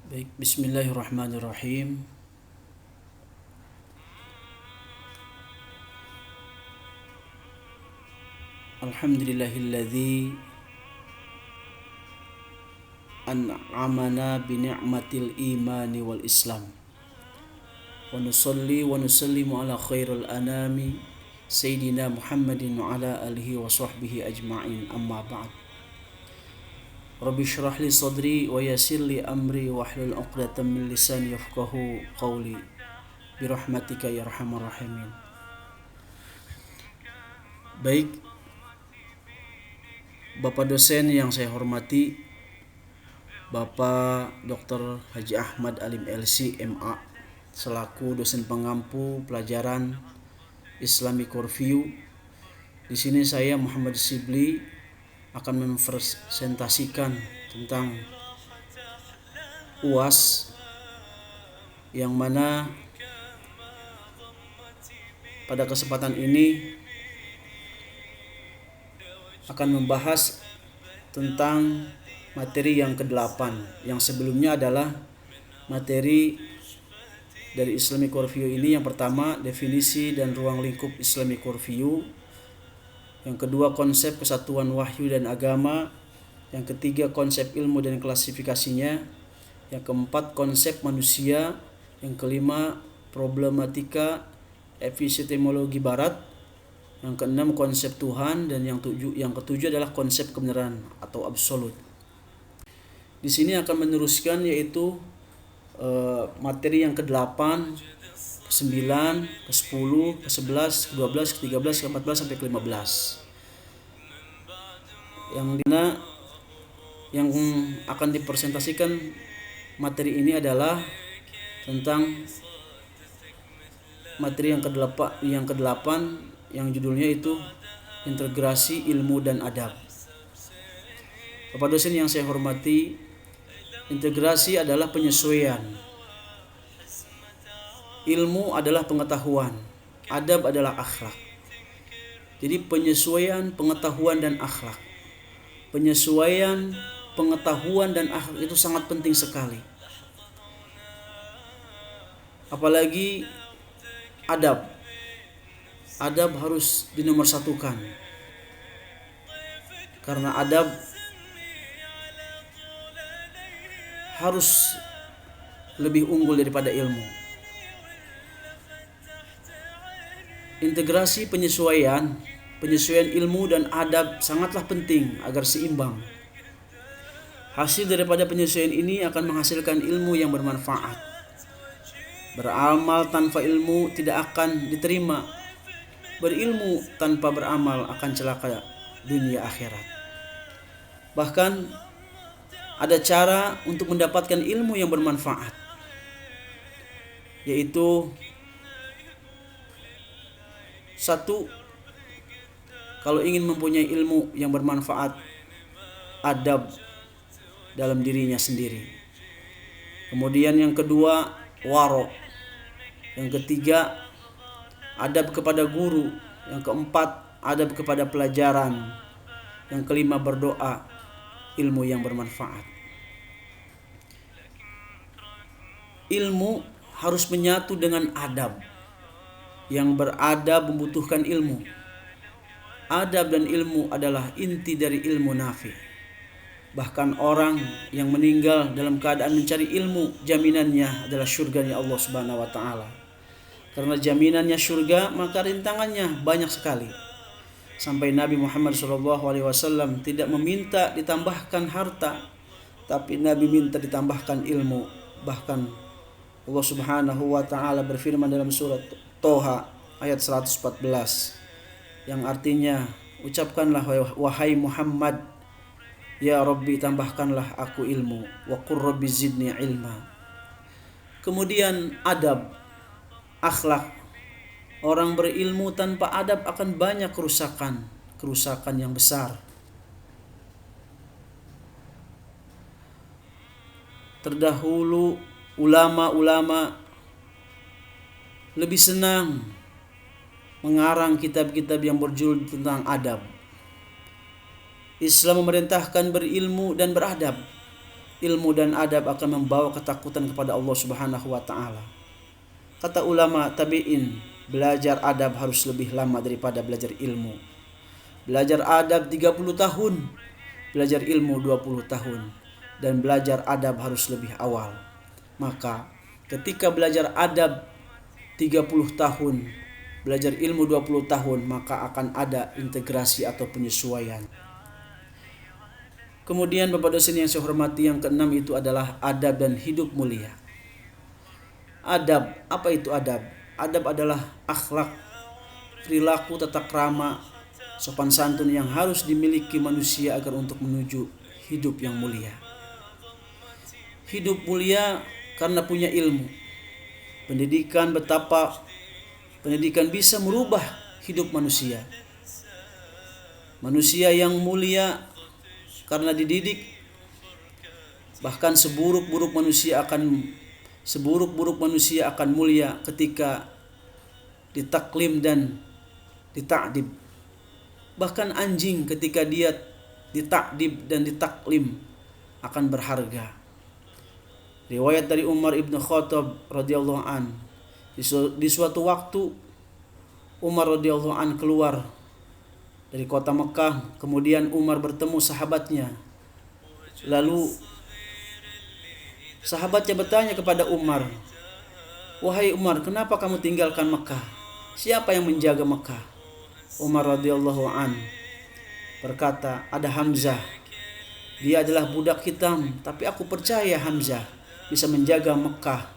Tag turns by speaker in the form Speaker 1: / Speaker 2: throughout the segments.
Speaker 1: Baik, bismillahirrahmanirrahim. Alhamdulillahilladzi an'amana bi ni'matil imani wal islam. Wa nusalli wa nusallimu ala khairil anami Sayyidina Muhammadin wa ala alihi wa sahbihi ajma'in, amma ba'd. Rabbi syrah li sadri wa yassir li amri wa hlul 'uqdatam min lisani yafqahu qawli birahmatika ya arhamar rahimin. Baik, Bapak dosen yang saya hormati, Bapak Dr. Haji Ahmad Alim LC MA selaku dosen pengampu pelajaran Islamic Review. Di sini saya Muhammad Sibli akan mempresentasikan tentang UAS, yang mana pada kesempatan ini akan membahas tentang materi yang ke-8, yang sebelumnya adalah materi dari Islamic Review ini. Yang pertama, definisi dan ruang lingkup Islamic Review. Yang kedua, konsep kesatuan wahyu dan agama. Yang ketiga, konsep ilmu dan klasifikasinya. Yang keempat, konsep manusia. Yang kelima, problematika epistemologi barat. Yang keenam, konsep Tuhan. Dan yang ketujuh adalah konsep kebenaran atau absolut. Di sini akan meneruskan yaitu materi yang ke-8, ke-9, ke-10, ke-11, ke-12, ke-13, ke-14 sampai ke-15. Yang akan dipresentasikan materi ini adalah tentang materi yang ke-8 yang judulnya itu integrasi ilmu dan adab. Bapak dosen yang saya hormati, integrasi adalah penyesuaian. Ilmu adalah pengetahuan, adab adalah akhlak. Jadi penyesuaian pengetahuan dan akhlak. Penyesuaian pengetahuan dan akhlak itu sangat penting sekali. Apalagi adab. Adab harus dinomorsatukan. Karena adab harus lebih unggul daripada ilmu. Integrasi penyesuaian ilmu dan adab sangatlah penting agar seimbang. Hasil daripada penyesuaian ini akan menghasilkan ilmu yang bermanfaat. Beramal tanpa ilmu tidak akan diterima. Berilmu tanpa beramal akan celaka dunia akhirat. Bahkan ada cara untuk mendapatkan ilmu yang bermanfaat, yaitu satu, kalau ingin mempunyai ilmu yang bermanfaat, adab dalam dirinya sendiri. Kemudian yang kedua, waro. Yang ketiga, adab kepada guru. Yang keempat, adab kepada pelajaran. Yang kelima, berdoa, ilmu yang bermanfaat. Ilmu harus menyatu dengan adab. Yang beradab membutuhkan ilmu. Adab dan ilmu adalah inti dari ilmu nafi. Bahkan orang yang meninggal dalam keadaan mencari ilmu, jaminannya adalah syurganya Allah Subhanahu wa taala. Karena jaminannya syurga, maka rintangannya banyak sekali. Sampai Nabi Muhammad SAW tidak meminta ditambahkan harta, tapi Nabi minta ditambahkan ilmu. Bahkan Allah Subhanahu wa taala berfirman dalam surat Toha ayat 114, yang artinya, ucapkanlah wahai Muhammad, ya Rabbi tambahkanlah aku ilmu, wa qur rabbi zidni ilma. Kemudian adab, akhlak. Orang berilmu tanpa adab akan banyak kerusakan yang besar. Terdahulu ulama-ulama lebih senang mengarang kitab-kitab yang berjudul tentang adab. Islam memerintahkan berilmu dan beradab. ilmu dan adab akan membawa ketakutan kepada Allah Subhanahu wa taala. Kata ulama tabi'in, belajar adab harus lebih lama daripada belajar ilmu. Belajar adab 30 tahun, belajar ilmu 20 tahun, dan belajar adab harus lebih awal. Maka ketika belajar adab 30 tahun, belajar ilmu 20 tahun, maka akan ada integrasi atau penyesuaian. Kemudian Bapak dosen yang saya hormati, yang keenam itu adalah adab dan hidup mulia. Adab, apa itu adab? Adab adalah akhlak, perilaku, tata krama, sopan santun yang harus dimiliki manusia agar untuk menuju hidup yang mulia. Hidup mulia karena punya ilmu. Pendidikan, betapa pendidikan bisa merubah hidup manusia. Manusia yang mulia karena dididik. Bahkan seburuk-buruk manusia akan mulia ketika ditaklim dan ditakdib. Bahkan anjing ketika dia ditakdib dan ditaklim akan berharga. Riwayat dari Umar ibn Khattab radhiyallahu an, di suatu waktu Umar radhiyallahu an keluar dari kota Mekah. Kemudian Umar bertemu sahabatnya. Lalu sahabatnya bertanya kepada Umar, "Wahai Umar, kenapa kamu tinggalkan Mekah? Siapa yang menjaga Mekah?" Umar radhiyallahu an berkata, "Ada Hamzah. Dia adalah budak hitam, tapi aku percaya Hamzah bisa menjaga Mekah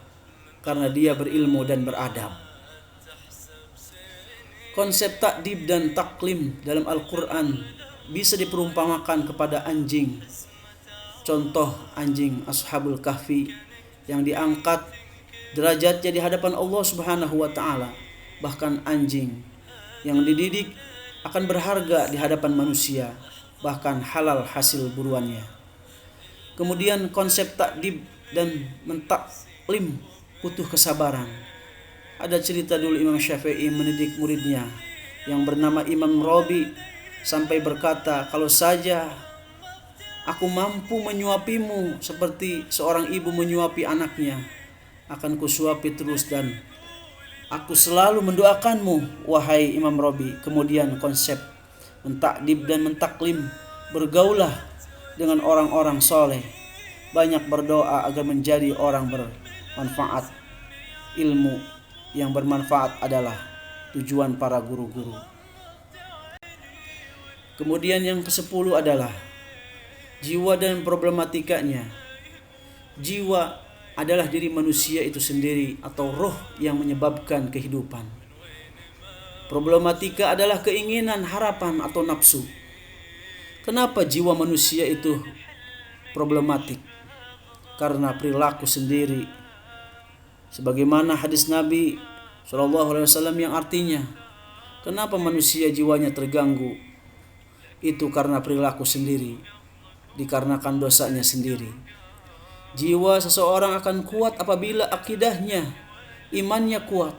Speaker 1: karena dia berilmu dan beradab." Konsep takdib dan taklim dalam Al-Quran bisa diperumpamakan kepada anjing. Contoh anjing Ashabul Kahfi yang diangkat derajatnya di hadapan Allah Subhanahu wa taala. Bahkan anjing yang dididik akan berharga di hadapan manusia, bahkan halal hasil buruannya. Kemudian konsep takdib dan mentaklim butuh kesabaran. Ada cerita dulu Imam Syafi'i mendidik muridnya yang bernama Imam Rabi sampai berkata, "Kalau saja aku mampu menyuapimu seperti seorang ibu menyuapi anaknya, akan kusuapi terus dan aku selalu mendoakanmu, wahai Imam Rabi." Kemudian konsep mentakdib dan mentaklim, bergaulah dengan orang-orang soleh, banyak berdoa agar menjadi orang bermanfaat. Ilmu yang bermanfaat adalah tujuan para guru-guru. Kemudian yang ke-10 adalah jiwa dan problematikanya. Jiwa adalah diri manusia itu sendiri atau roh yang menyebabkan kehidupan. Problematika adalah keinginan, harapan atau nafsu. Kenapa jiwa manusia itu problematik? Karena perilaku sendiri. Sebagaimana hadis Nabi SAW yang artinya, kenapa manusia jiwanya terganggu? Itu karena perilaku sendiri, dikarenakan dosanya sendiri. Jiwa seseorang akan kuat apabila akidahnya, imannya kuat.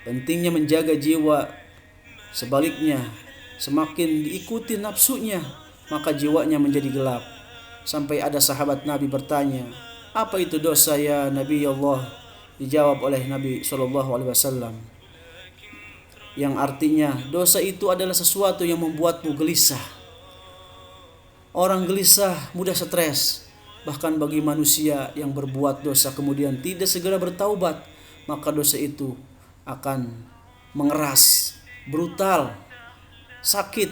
Speaker 1: Pentingnya menjaga jiwa. Sebaliknya, semakin diikuti nafsunya, maka jiwanya menjadi gelap. Sampai ada sahabat Nabi bertanya, "Apa itu dosa ya Nabi Allah?" Dijawab oleh Nabi SAW yang artinya, dosa itu adalah sesuatu yang membuatmu gelisah. Orang gelisah mudah stres. Bahkan bagi manusia yang berbuat dosa kemudian tidak segera bertaubat, maka dosa itu akan mengeras, brutal, sakit.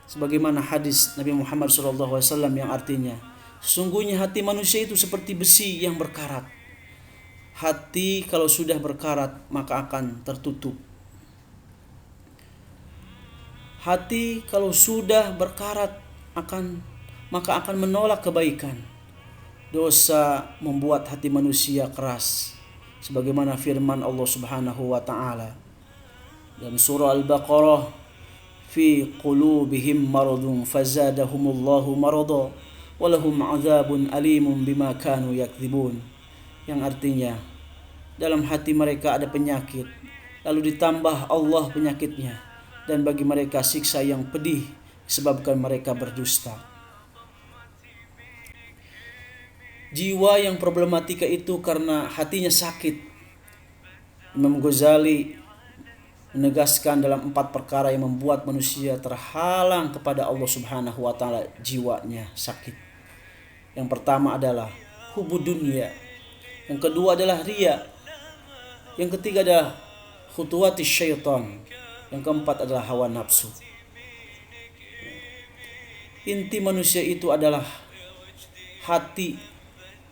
Speaker 1: Sebagaimana hadis Nabi Muhammad SAW yang artinya, sesungguhnya hati manusia itu seperti besi yang berkarat. Hati kalau sudah berkarat maka akan tertutup. Hati kalau sudah berkarat maka akan menolak kebaikan. Dosa membuat hati manusia keras. Sebagaimana firman Allah Subhanahu wa taala dalam surah Al-Baqarah, "Fi qulubihim maradun fazadahumullahu marada wa lahum 'adzabun alimun bima kanu yakdzibun." Yang artinya, dalam hati mereka ada penyakit, lalu ditambah Allah penyakitnya, dan bagi mereka siksa yang pedih disebabkan mereka berdusta. Jiwa yang problematika itu karena hatinya sakit. Imam Ghazali menegaskan dalam 4 perkara yang membuat manusia terhalang kepada Allah Subhanahu wa taala, jiwanya sakit. Yang pertama adalah hubud dunia. Yang kedua adalah riya. Yang ketiga adalah khutuwati syaitan. Yang keempat adalah hawa nafsu. Inti manusia itu adalah hati.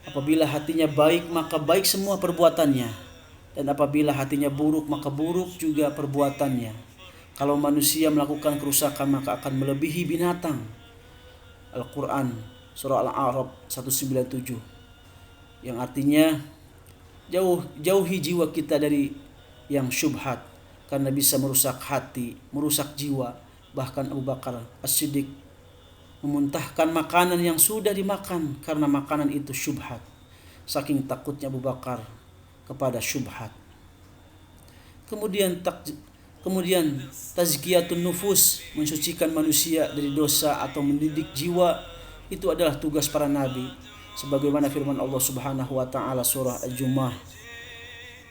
Speaker 1: Apabila hatinya baik, maka baik semua perbuatannya. Dan apabila hatinya buruk, maka buruk juga perbuatannya. Kalau manusia melakukan kerusakan, maka akan melebihi binatang. Al-Quran surah Al-A'raf 197, yang artinya jauhi jiwa kita dari yang syubhat, karena bisa merusak hati, merusak jiwa. Bahkan Abu Bakar As-Siddiq memuntahkan makanan yang sudah dimakan karena makanan itu syubhat. Saking takutnya Abu Bakar kepada syubhat. Kemudian tazkiyatun nufus, mensucikan manusia dari dosa atau mendidik jiwa, itu adalah tugas para nabi. Sebagaimana firman Allah Subhanahu wa taala surah Al-Jumu'ah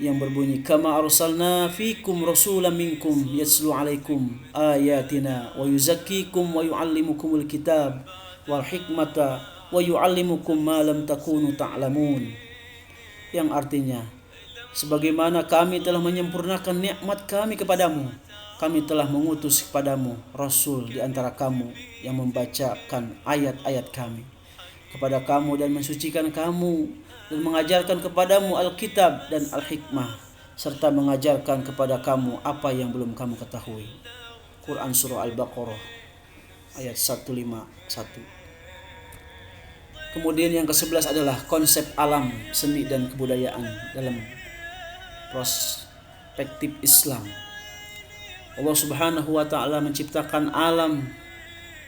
Speaker 1: yang berbunyi, kama arsalna fikum rasulan minkum yatslu alaikum ayatina wa yuzakkikum wa yuallimukumul kitab wal hikmata wa yuallimukum ma lam takunu ta'lamun. Yang artinya, sebagaimana kami telah menyempurnakan nikmat kami kepadamu, kami telah mengutus kepadamu rasul di antara kamu yang membacakan ayat-ayat kami kepada kamu dan mensucikan kamu dan mengajarkan kepadamu Alkitab dan Al-Hikmah, serta mengajarkan kepada kamu apa yang belum kamu ketahui. Quran surah Al-Baqarah ayat 151. Kemudian yang ke-11 adalah konsep alam, seni dan kebudayaan dalam perspektif Islam. Allah Subhanahu wa taala menciptakan alam,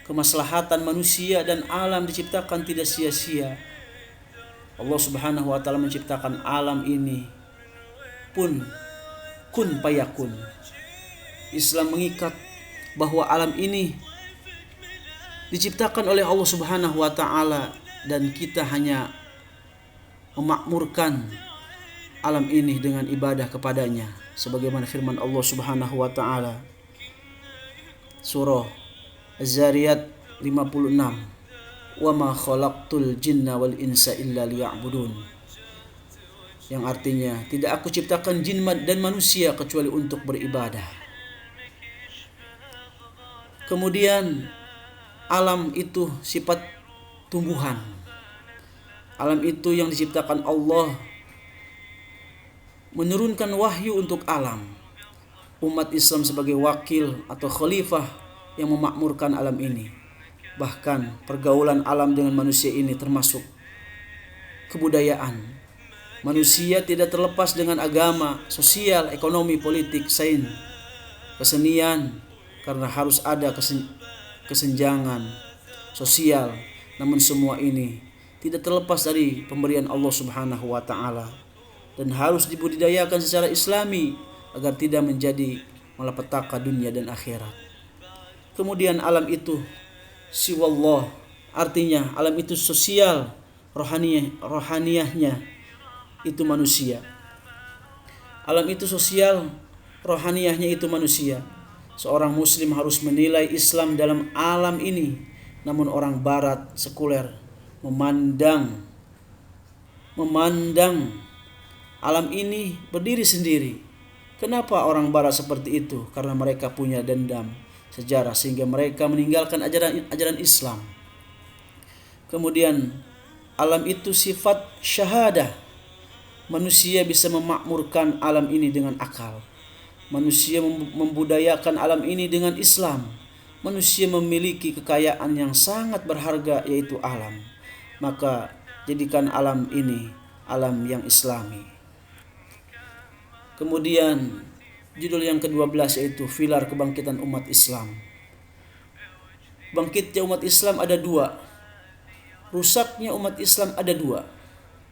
Speaker 1: kemaslahatan manusia, dan alam diciptakan tidak sia-sia. Allah Subhanahu wa taala menciptakan alam ini pun kun fayakun. Islam mengikat bahwa alam ini diciptakan oleh Allah Subhanahu wa taala dan kita hanya memakmurkan alam ini dengan ibadah kepadanya, sebagaimana firman Allah Subhanahu wa taala surah Az-Zariyat 56, wa ma khalaqtul jinna wal insa illa liya'budun, yang artinya tidak aku ciptakan jin dan manusia kecuali untuk beribadah. Kemudian alam itu sifat tumbuhan. Alam itu yang diciptakan Allah menurunkan wahyu untuk alam. Umat Islam sebagai wakil atau khalifah yang memakmurkan alam ini. Bahkan pergaulan alam dengan manusia ini termasuk kebudayaan. Manusia tidak terlepas dengan agama, sosial, ekonomi, politik, sains, kesenian, karena harus ada kesenjangan sosial. Namun semua ini tidak terlepas dari pemberian Allah Subhanahu wa taala dan harus dibudidayakan secara islami agar tidak menjadi malapetaka dunia dan akhirat. Kemudian alam itu siwallah, artinya alam itu sosial, rohaniyahnya itu manusia. Alam itu sosial, rohaniyahnya itu manusia. Seorang muslim harus menilai Islam dalam alam ini. Namun orang barat sekuler memandang alam ini berdiri sendiri. Kenapa orang barat seperti itu? Karena mereka punya dendam sejarah sehingga mereka meninggalkan ajaran Islam. Kemudian alam itu sifat syahadah. Manusia bisa memakmurkan alam ini dengan akal. Manusia membudayakan alam ini dengan Islam. Manusia memiliki kekayaan yang sangat berharga, yaitu alam. Maka jadikan alam ini alam yang islami. Kemudian judul yang ke-12 yaitu Pilar Kebangkitan Umat Islam. Bangkitnya umat Islam ada dua. Rusaknya umat Islam ada dua.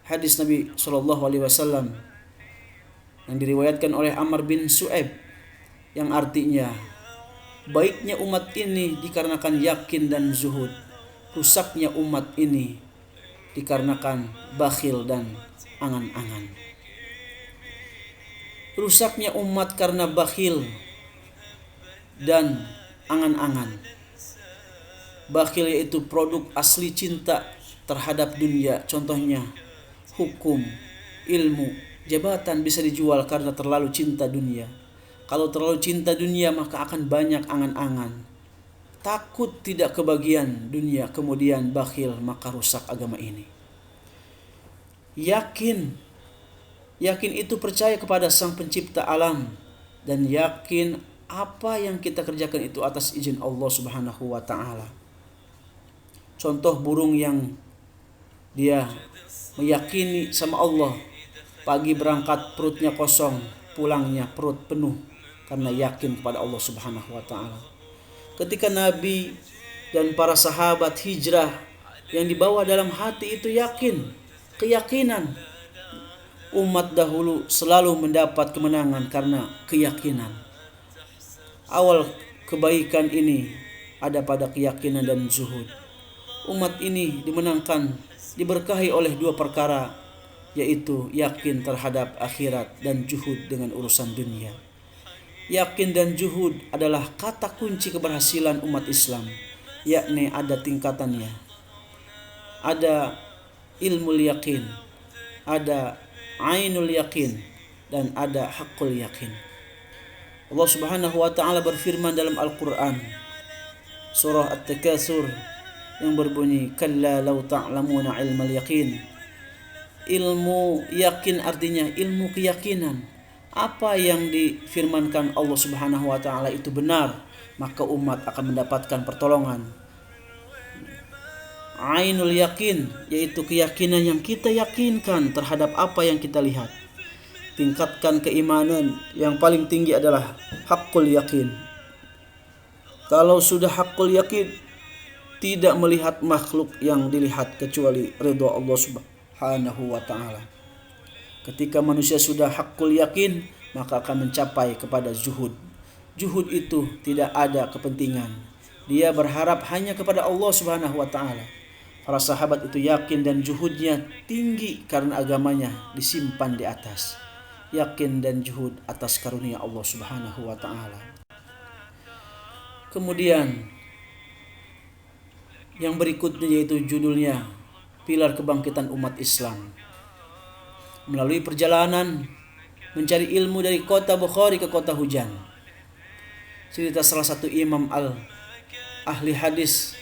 Speaker 1: Hadis Nabi SAW yang diriwayatkan oleh Amr bin Su'aib, yang artinya baiknya umat ini dikarenakan yakin dan zuhud. Rusaknya umat ini dikarenakan bakhil dan angan-angan. Rusaknya umat karena bakhil dan angan-angan. Bakhil yaitu produk asli cinta terhadap dunia. Contohnya hukum, ilmu, jabatan bisa dijual karena terlalu cinta dunia. Kalau terlalu cinta dunia maka akan banyak angan-angan. Takut tidak kebagian dunia, kemudian bakhil, maka rusak agama ini. Yakin itu percaya kepada Sang Pencipta alam, dan yakin apa yang kita kerjakan itu atas izin Allah Subhanahu wa ta'ala. Contoh burung yang dia meyakini sama Allah, pagi berangkat perutnya kosong, pulangnya perut penuh, karena yakin kepada Allah Subhanahu wa ta'ala. Ketika Nabi dan para sahabat hijrah, yang dibawa dalam hati itu keyakinan. Umat dahulu selalu mendapat kemenangan karena keyakinan. Awal kebaikan ini ada pada keyakinan dan zuhud. Umat ini dimenangkan, diberkahi oleh dua perkara, yaitu yakin terhadap akhirat dan juhud dengan urusan dunia. Yakin dan juhud adalah kata kunci keberhasilan umat Islam, yakni ada tingkatannya. Ada ilmu yakin, ada ainul yakin, dan ada haqqul yakin. Allah Subhanahu wa ta'ala berfirman dalam Al-Quran, surah At-Takatsur, yang berbunyi, kalla law ta'lamuna ilmal yakin. Ilmu yakin artinya ilmu keyakinan. Apa yang difirmankan Allah Subhanahu wa ta'ala itu benar, maka umat akan mendapatkan pertolongan. Ainul yakin, yaitu keyakinan yang kita yakinkan terhadap apa yang kita lihat. Tingkatkan keimanan, yang paling tinggi adalah haqqul yakin. Kalau sudah haqqul yakin, tidak melihat makhluk yang dilihat kecuali ridha Allah Subhanahu wa ta'ala. Ketika manusia sudah haqqul yakin, maka akan mencapai kepada zuhud. Zuhud itu tidak ada kepentingan. Dia berharap hanya kepada Allah Subhanahu wa ta'ala. Para sahabat itu yakin dan zuhudnya tinggi karena agamanya disimpan di atas. Yakin dan zuhud atas karunia Allah Subhanahu wa ta'ala. Kemudian yang berikutnya yaitu judulnya Pilar Kebangkitan Umat Islam. Melalui perjalanan mencari ilmu dari kota Bukhari ke kota hujan. Cerita salah satu imam ahli hadis,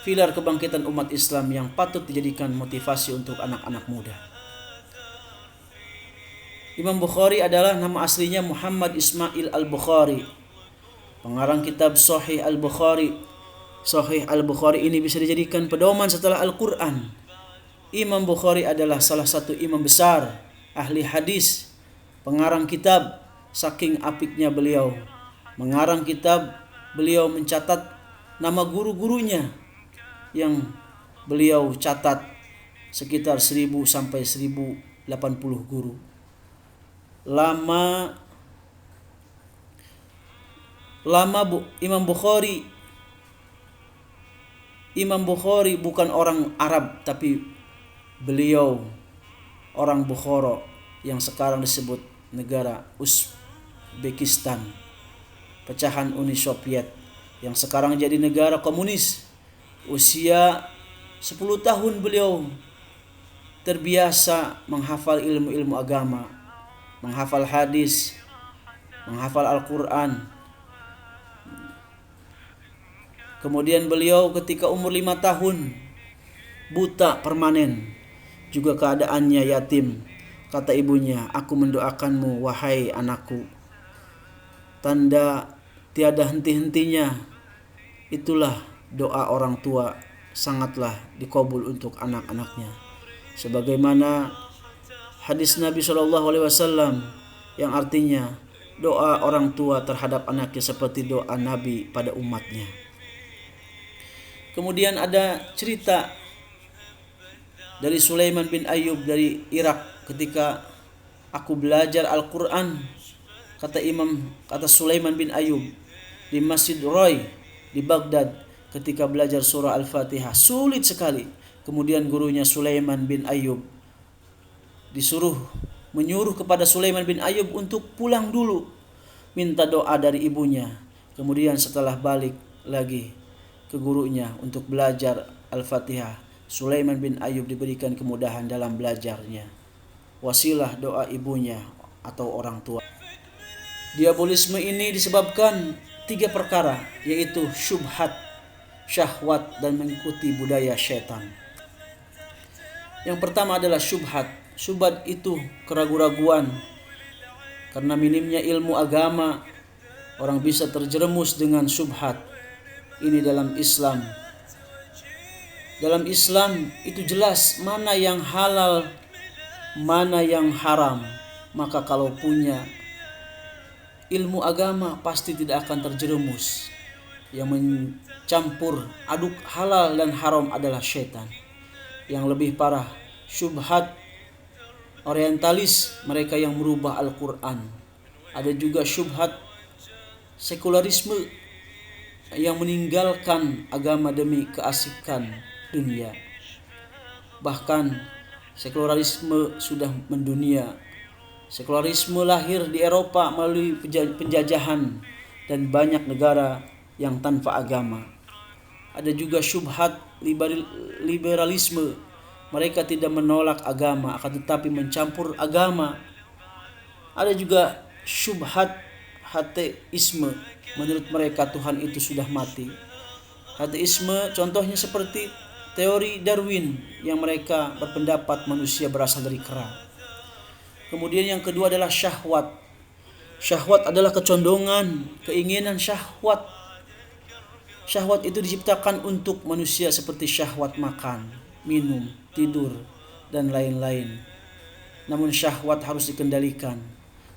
Speaker 1: pilar kebangkitan umat Islam yang patut dijadikan motivasi untuk anak-anak muda. Imam Bukhari adalah nama aslinya Muhammad Ismail Al-Bukhari, pengarang kitab Sahih Al-Bukhari. Sahih Al-Bukhari ini bisa dijadikan pedoman setelah Al-Quran. Imam Bukhari adalah salah satu imam besar, ahli hadis, pengarang kitab. Saking apiknya beliau mengarang kitab, beliau mencatat nama guru-gurunya yang beliau catat sekitar 1000 sampai 1080 guru. Lama Imam Bukhari bukan orang Arab, tapi beliau orang Bukhara yang sekarang disebut negara Uzbekistan, pecahan Uni Soviet yang sekarang jadi negara komunis. Usia 10 tahun beliau terbiasa menghafal ilmu-ilmu agama, menghafal hadis, menghafal Al-Quran. Kemudian beliau ketika umur 5 tahun buta permanen, juga keadaannya yatim. Kata ibunya, aku mendoakanmu wahai anakku. Tanda tiada henti-hentinya. Itulah doa orang tua sangatlah dikabul untuk anak-anaknya. Sebagaimana hadis Nabi SAW yang artinya doa orang tua terhadap anaknya seperti doa Nabi pada umatnya. Kemudian ada cerita dari Sulaiman bin Ayyub dari Irak. Ketika aku belajar Al-Quran, kata Sulaiman bin Ayyub, di Masjid Roy di Baghdad, ketika belajar surah Al-Fatihah sulit sekali. Kemudian gurunya Sulaiman bin Ayyub menyuruh kepada Sulaiman bin Ayyub untuk pulang dulu, minta doa dari ibunya. Kemudian setelah balik lagi ke gurunya untuk belajar Al-Fatihah, Sulaiman bin Ayyub diberikan kemudahan dalam belajarnya. Wasilah doa ibunya atau orang tua. Diabolisme ini disebabkan 3 perkara, yaitu syubhat, syahwat, dan mengikuti budaya syaitan. Yang pertama adalah syubhat. Syubhat itu keraguan-raguan. Karena minimnya ilmu agama, orang bisa terjerumus dengan syubhat. Ini dalam Islam. Dalam Islam itu jelas mana yang halal, mana yang haram. Maka kalau punya ilmu agama pasti tidak akan terjerumus. Yang mencampur aduk halal dan haram adalah syaitan. Yang lebih parah, syubhat orientalis, mereka yang merubah Al-Quran. Ada juga syubhat sekularisme yang meninggalkan agama demi keasikan dunia. Bahkan sekularisme sudah mendunia. Sekularisme lahir di Eropa melalui penjajahan dan banyak negara yang tanpa agama. Ada juga syubhat liberalisme. Mereka tidak menolak agama akan tetapi mencampur agama. Ada juga syubhat ateisme. Menurut mereka Tuhan itu sudah mati. Ateisme contohnya seperti teori Darwin yang mereka berpendapat manusia berasal dari kera. Kemudian yang kedua adalah syahwat. Syahwat adalah kecondongan, keinginan syahwat. Syahwat itu diciptakan untuk manusia seperti syahwat makan, minum, tidur, dan lain-lain. Namun syahwat harus dikendalikan.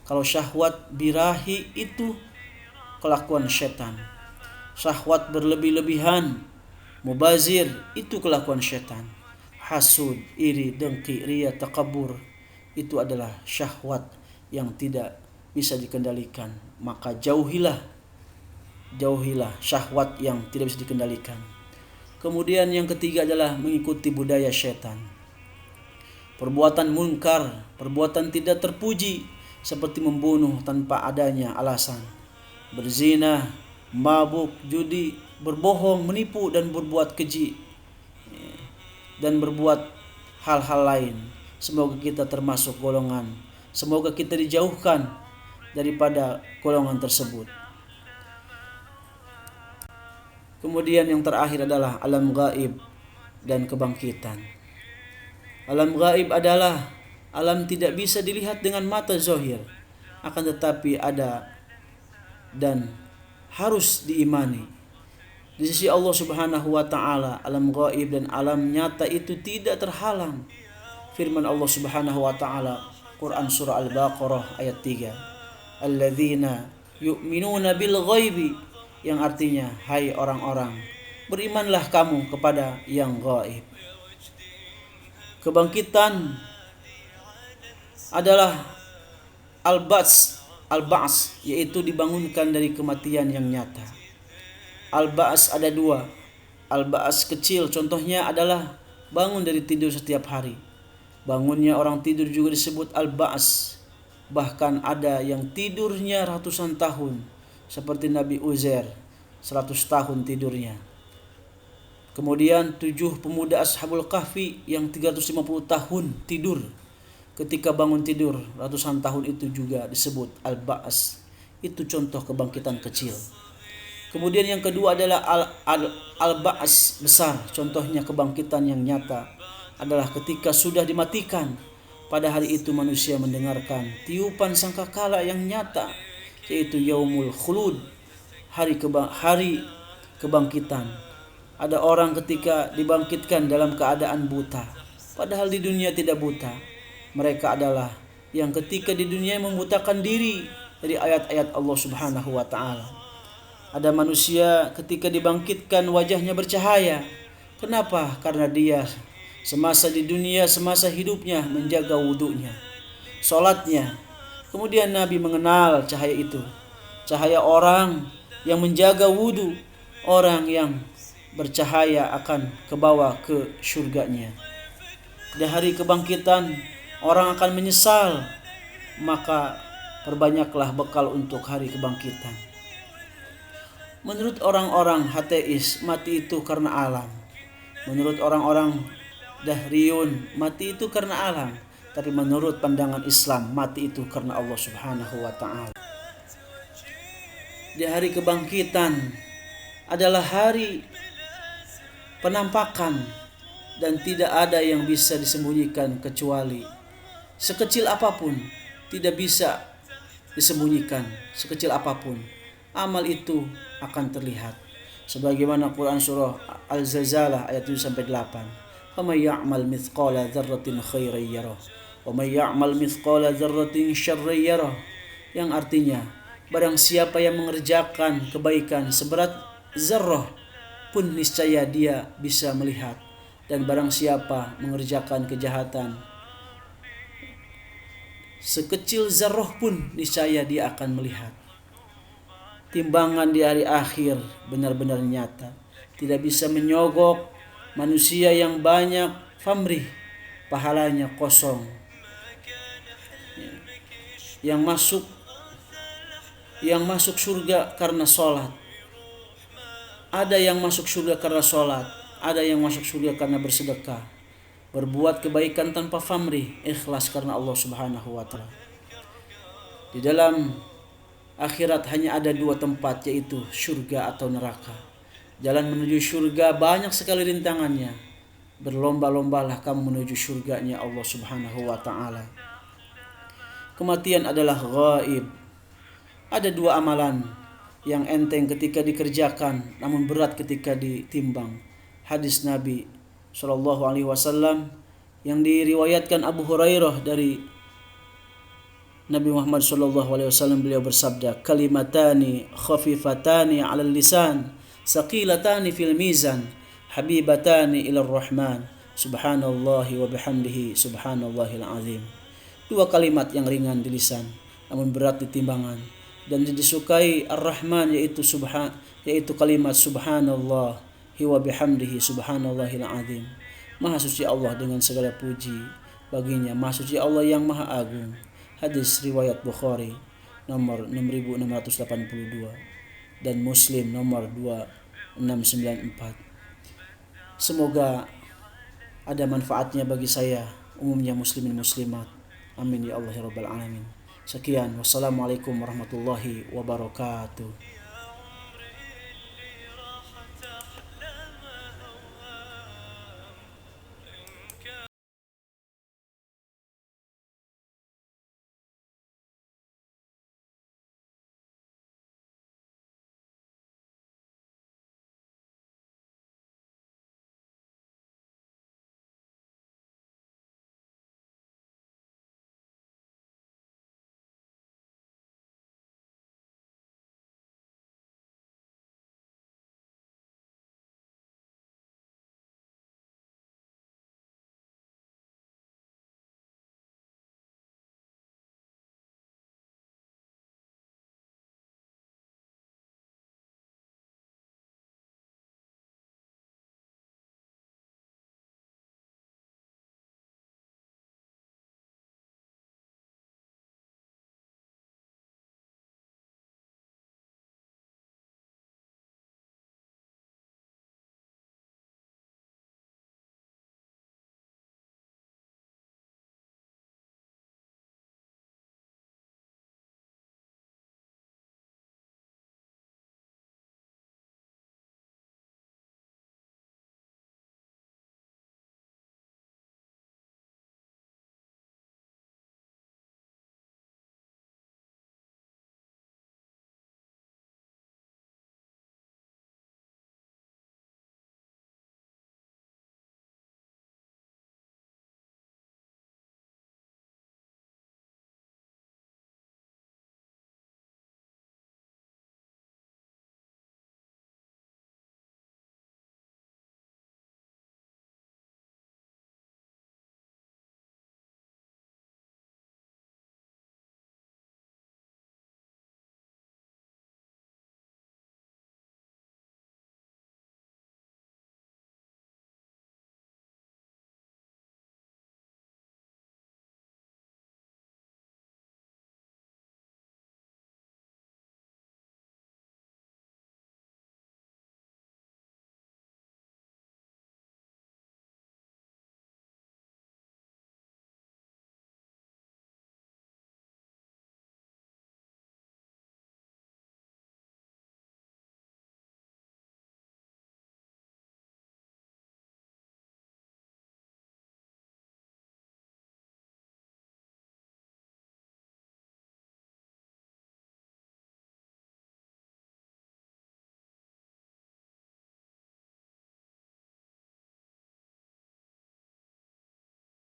Speaker 1: Kalau syahwat birahi itu kelakuan setan. Syahwat berlebih-lebihan, mubazir, itu kelakuan setan. Hasud, iri, dengki, ria, takabur, itu adalah syahwat yang tidak bisa dikendalikan. Maka jauhilah syahwat yang tidak bisa dikendalikan. Kemudian yang ketiga adalah mengikuti budaya syaitan. Perbuatan munkar, perbuatan tidak terpuji, seperti membunuh tanpa adanya alasan, berzina, mabuk, judi, berbohong, menipu, dan berbuat keji, dan berbuat hal-hal lain. Semoga kita termasuk golongan. Semoga kita dijauhkan daripada golongan tersebut. Kemudian yang terakhir adalah alam gaib dan kebangkitan. Alam gaib adalah alam tidak bisa dilihat dengan mata zahir, akan tetapi ada dan harus diimani. Di sisi Allah Subhanahu wa taala, alam gaib dan alam nyata itu tidak terhalang. Firman Allah Subhanahu wa taala, Quran surah Al-Baqarah ayat 3. Alladzina yu'minuna bil ghaibi, yang artinya, hai orang-orang, berimanlah kamu kepada yang gaib. Kebangkitan adalah al-ba's, yaitu dibangunkan dari kematian yang nyata. Al-ba's ada 2. Al-ba's kecil contohnya adalah bangun dari tidur setiap hari. Bangunnya orang tidur juga disebut al-ba's. Bahkan ada yang tidurnya ratusan tahun, seperti Nabi Uzair, 100 tahun tidurnya. Kemudian 7 pemuda Ashabul Kahfi yang 350 tahun tidur. Ketika bangun tidur ratusan tahun itu juga disebut al-ba's. Itu contoh kebangkitan kecil. Kemudian yang kedua adalah al-ba's besar. Contohnya kebangkitan yang nyata adalah ketika sudah dimatikan. Pada hari itu manusia mendengarkan tiupan sangkakala yang nyata, yaitu yaumul khulud, hari kebangkitan. Ada orang ketika dibangkitkan dalam keadaan buta, padahal di dunia tidak buta. Mereka adalah yang ketika di dunia membutakan diri dari ayat-ayat Allah Subhanahu wa taala. Ada manusia ketika dibangkitkan wajahnya bercahaya. Kenapa? Karena dia semasa di dunia, semasa hidupnya menjaga wudunya, salatnya. Kemudian Nabi mengenal cahaya itu. Cahaya orang yang menjaga wudu, orang yang bercahaya akan kebawa ke surganya. Di hari kebangkitan orang akan menyesal, maka perbanyaklah bekal untuk hari kebangkitan. Menurut orang-orang ateis, mati itu karena alam. Menurut orang-orang Dahriyun, mati itu karena alam. Tapi menurut pandangan Islam, mati itu karena Allah Subhanahu wa ta'ala. Di hari kebangkitan adalah hari penampakan, dan tidak ada yang bisa disembunyikan kecuali sekecil apapun, tidak bisa disembunyikan sekecil apapun. Amal itu akan terlihat. Sebagaimana Quran surah Al-Zalzalah ayat 7-8. فَمَنْ يَعْمَلْ مِثْقَالَ ذَرَّةٍ خَيْرًا يَرَهُ وَمَنْ يَعْمَلْ مِثْقَالَ ذَرَّةٍ شَرًّا يَرَهُ, yang artinya barang siapa yang mengerjakan kebaikan seberat zarrah pun niscaya dia bisa melihat, dan barang siapa mengerjakan kejahatan sekecil zarrah pun niscaya dia akan melihat. Timbangan di hari akhir benar-benar nyata, tidak bisa menyogok manusia yang banyak famrih, pahalanya kosong, yang masuk surga karena sholat. Ada yang masuk surga karena sholat, ada yang masuk surga karena bersedekah, berbuat kebaikan tanpa famrih, ikhlas karena Allah Subhanahu wa ta'ala. Di dalam akhirat hanya ada dua tempat, yaitu surga atau neraka. Jalan menuju surga banyak sekali rintangannya. Berlomba-lombalah kamu menuju surganya Allah Subhanahu wa ta'ala. Kematian adalah ghaib. Ada dua amalan yang enteng ketika dikerjakan, namun berat ketika ditimbang. Hadis Nabi SAW yang diriwayatkan Abu Hurairah dari Nabi Muhammad SAW, beliau bersabda, kalimatani khafifatani 'alal lisan, saqilatani fil mizan, habibatani ilar rahman, subhanallahi wa bihamdihi, subhanallahil azim. Dua kalimat yang ringan di lisan namun berat di timbangan dan disukai Ar-Rahman, yaitu kalimat subhanallah wa bihamdihi, subhanallahil azim. Maha suci Allah dengan segala puji baginya, maha suci Allah yang maha agung. Hadis riwayat Bukhari nomor 6682 dan Muslim nomor 2694. Semoga ada manfaatnya bagi saya, umumnya muslimin muslimat. Amin ya Allah ya rabbal alamin. Sekian, wassalamualaikum warahmatullahi wabarakatuh.